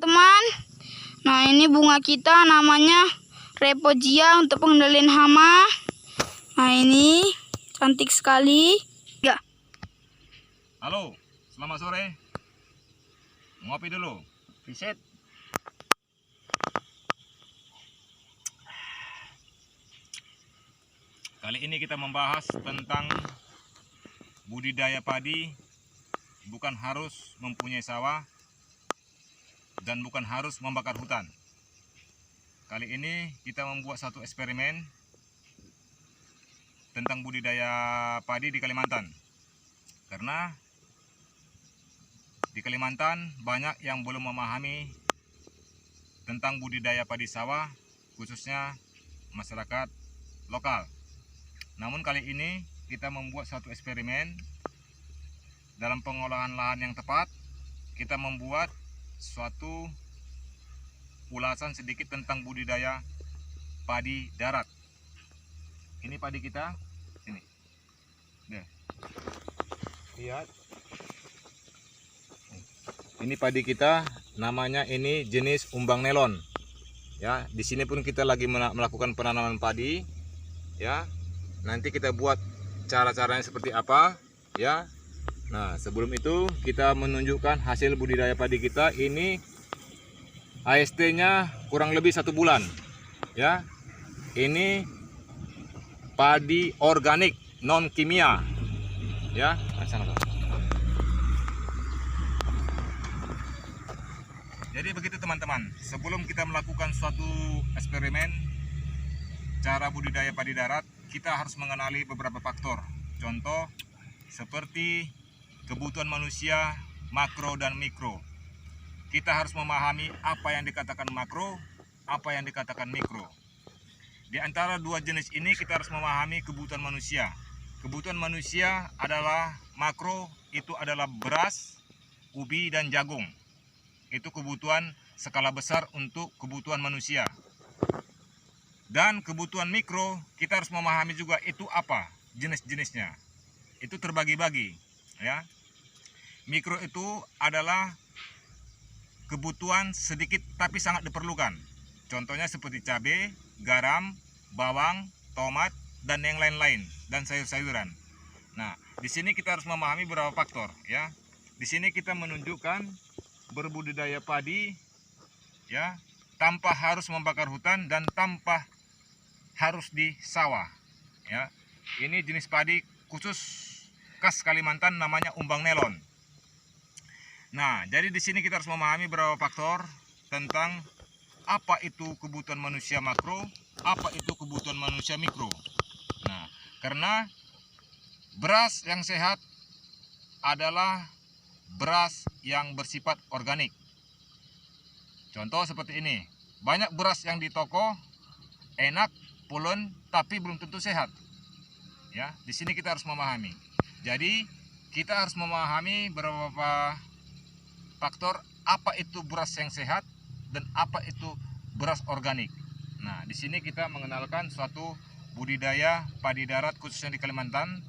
teman. Nah, ini bunga kita namanya Repogia untuk pengendalian hama. Nah, ini cantik sekali. Ya. Halo, selamat sore. Ngopi dulu. Riset. Kali ini kita membahas tentang budidaya padi. Bukan harus mempunyai sawah dan bukan harus membakar hutan. Kali ini kita membuat satu eksperimen tentang budidaya padi di Kalimantan. Karena di Kalimantan banyak yang belum memahami tentang budidaya padi sawah, khususnya masyarakat lokal. Namun kali ini kita membuat satu eksperimen dalam pengolahan lahan yang tepat. Kita membuat suatu ulasan sedikit tentang budidaya padi darat. Ini padi kita, ini. Lihat. Ini padi kita, namanya ini jenis umbang nelon. Ya, di sini pun kita lagi melakukan penanaman padi. Ya, nanti kita buat cara-caranya seperti apa. Ya. Nah, sebelum itu kita menunjukkan hasil budidaya padi kita. Ini AST-nya kurang lebih 1 bulan. Ya, ini padi organik non kimia. Ya, jadi begitu teman-teman. Sebelum kita melakukan suatu eksperimen cara budidaya padi darat, kita harus mengenali beberapa faktor. Contoh seperti kebutuhan manusia makro dan mikro. Kita harus memahami apa yang dikatakan makro, apa yang dikatakan mikro. Di antara dua jenis ini kita harus memahami kebutuhan manusia. Kebutuhan manusia adalah makro, itu adalah beras, ubi, dan jagung. Itu kebutuhan skala besar untuk kebutuhan manusia. Dan kebutuhan mikro kita harus memahami juga itu apa jenis-jenisnya. Itu terbagi-bagi, ya. Mikro itu adalah kebutuhan sedikit tapi sangat diperlukan. Contohnya seperti cabai, garam, bawang, tomat, dan yang lain-lain, dan sayur-sayuran. Nah, di sini kita harus memahami beberapa faktor, ya. Di sini kita menunjukkan berbudidaya padi, ya, tanpa harus membakar hutan dan tanpa harus di sawah, ya. Ini jenis padi khusus khas Kalimantan namanya umbang nelon. Nah, jadi di sini kita harus memahami beberapa faktor tentang apa itu kebutuhan manusia makro, apa itu kebutuhan manusia mikro. Nah, karena beras yang sehat adalah beras yang bersifat organik. Contoh seperti ini. Banyak beras yang di toko enak, pulen, tapi belum tentu sehat. Ya, di sini kita harus memahami. Jadi, kita harus memahami beberapa faktor apa itu beras yang sehat dan apa itu beras organik. Nah, di sini kita mengenalkan suatu budidaya padi darat khususnya di Kalimantan,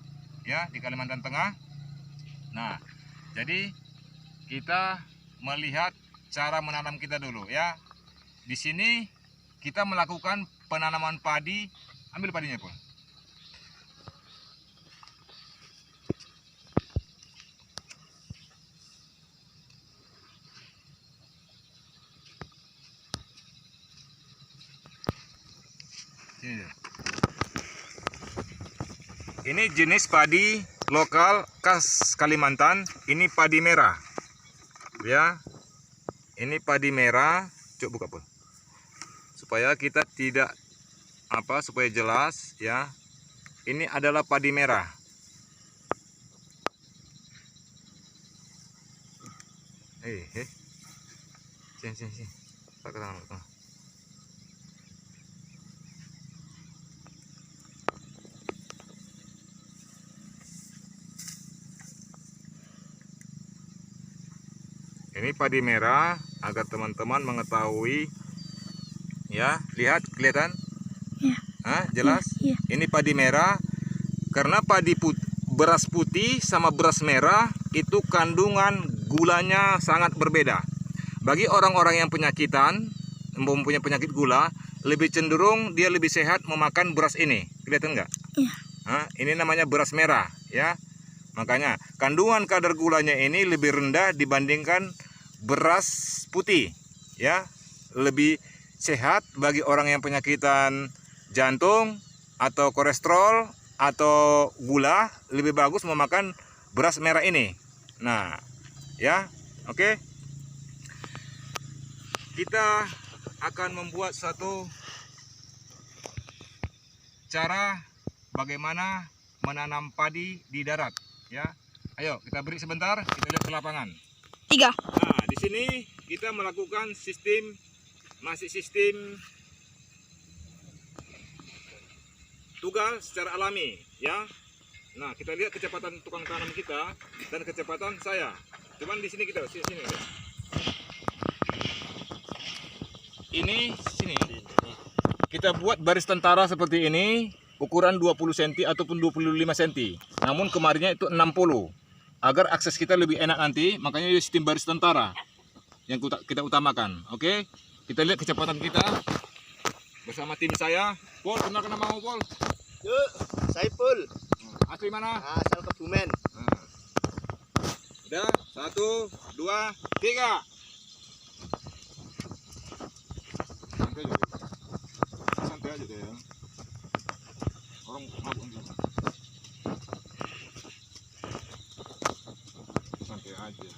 ya, di Kalimantan Tengah. Nah, jadi kita melihat cara menanam kita dulu, ya. Di sini kita melakukan penanaman padi. Ambil padinya, Pun. Ini jenis padi lokal khas Kalimantan. Ini padi merah, ya. Ini padi merah. Coba buka, Pun, supaya kita tidak supaya jelas, ya. Ini adalah padi merah. Sini. Tak ke tengah. Ini padi merah agar teman-teman mengetahui, ya. Lihat, kelihatan? Ya. Jelas? Ya. Ini padi merah karena beras putih sama beras merah itu kandungan gulanya sangat berbeda. bagi orang-orang yang penyakitan, mempunyai penyakit gula, lebih cenderung dia lebih sehat memakan beras ini. Kelihatan nggak? Iya. Ini namanya beras merah, ya. Makanya kandungan kadar gulanya ini lebih rendah dibandingkan beras putih, ya. Lebih sehat bagi orang yang penyakitan jantung atau kolesterol atau gula, lebih bagus memakan beras merah ini. Nah, ya, oke. Kita akan membuat satu cara bagaimana menanam padi di darat, ya. Ayo kita break sebentar, kita lihat ke lapangan. 3. Nah, di sini kita melakukan sistem tugal secara alami, ya. Nah, kita lihat kecepatan tukang tanam kita dan kecepatan saya. Cuman di sini kita sini. Ini sini. Kita buat baris tentara seperti ini, ukuran 20 cm ataupun 25 cm. Namun kemarinnya itu 60. Agar akses kita lebih enak nanti, makanya sistem baris tentara yang kita utamakan. Oke? Kita lihat kecepatan kita bersama tim saya. Pol, kenalkan nama Pol. Yuk, Saiful. Asli mana? Asal Kebumen. Nah. Udah, 1, 2, 3. Santai aja deh ya. Orang mabuk juga. Santai aja.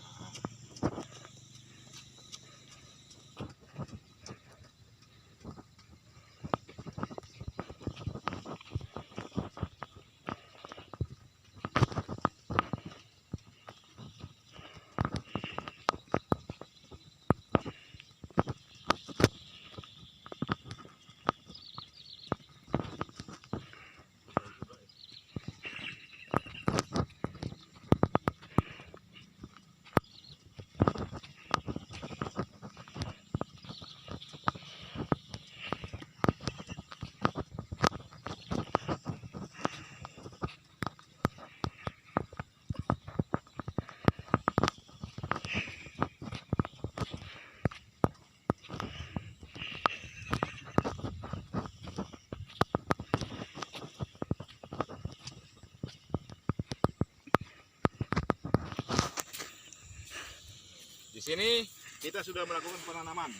Di sini kita sudah melakukan penanaman.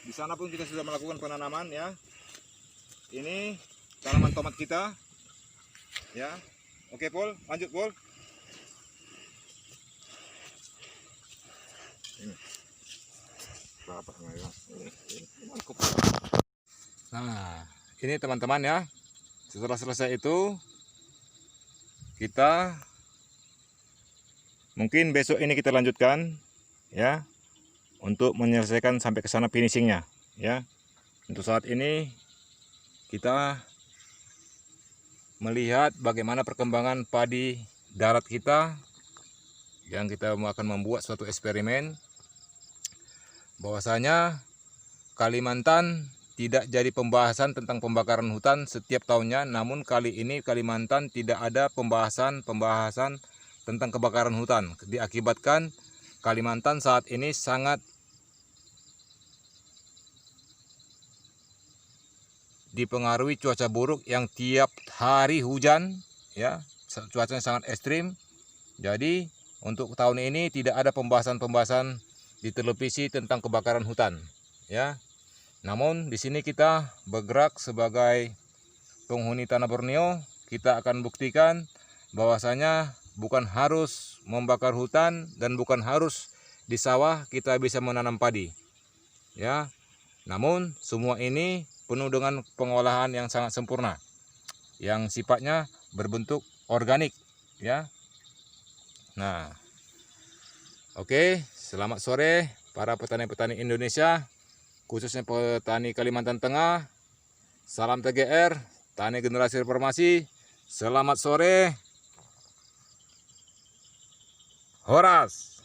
Di sana pun kita sudah melakukan penanaman, ya. Ini tanaman tomat kita, ya. Oke, Pol, lanjut, Pol. Ini. Berapa ya? Nah, ini teman-teman ya. Setelah selesai itu kita mungkin besok ini kita lanjutkan, ya, untuk menyelesaikan sampai ke sana finishingnya, ya. Untuk saat ini kita melihat bagaimana perkembangan padi darat kita, yang kita akan membuat suatu eksperimen bahwasanya Kalimantan tidak jadi pembahasan tentang pembakaran hutan setiap tahunnya, namun kali ini Kalimantan tidak ada pembahasan tentang kebakaran hutan, diakibatkan Kalimantan saat ini sangat dipengaruhi cuaca buruk yang tiap hari hujan, ya, cuacanya sangat ekstrim. Jadi untuk tahun ini tidak ada pembahasan di televisi tentang kebakaran hutan, ya. Namun di sini kita bergerak sebagai penghuni tanah Borneo, kita akan buktikan bahwasanya bukan harus membakar hutan dan bukan harus di sawah kita bisa menanam padi, ya. Namun semua ini penuh dengan pengolahan yang sangat sempurna, yang sifatnya berbentuk organik, ya. Nah, oke, selamat sore para petani-petani Indonesia, khususnya petani Kalimantan Tengah. Salam TGR, Tani Generasi Reformasi. Selamat sore. Horas.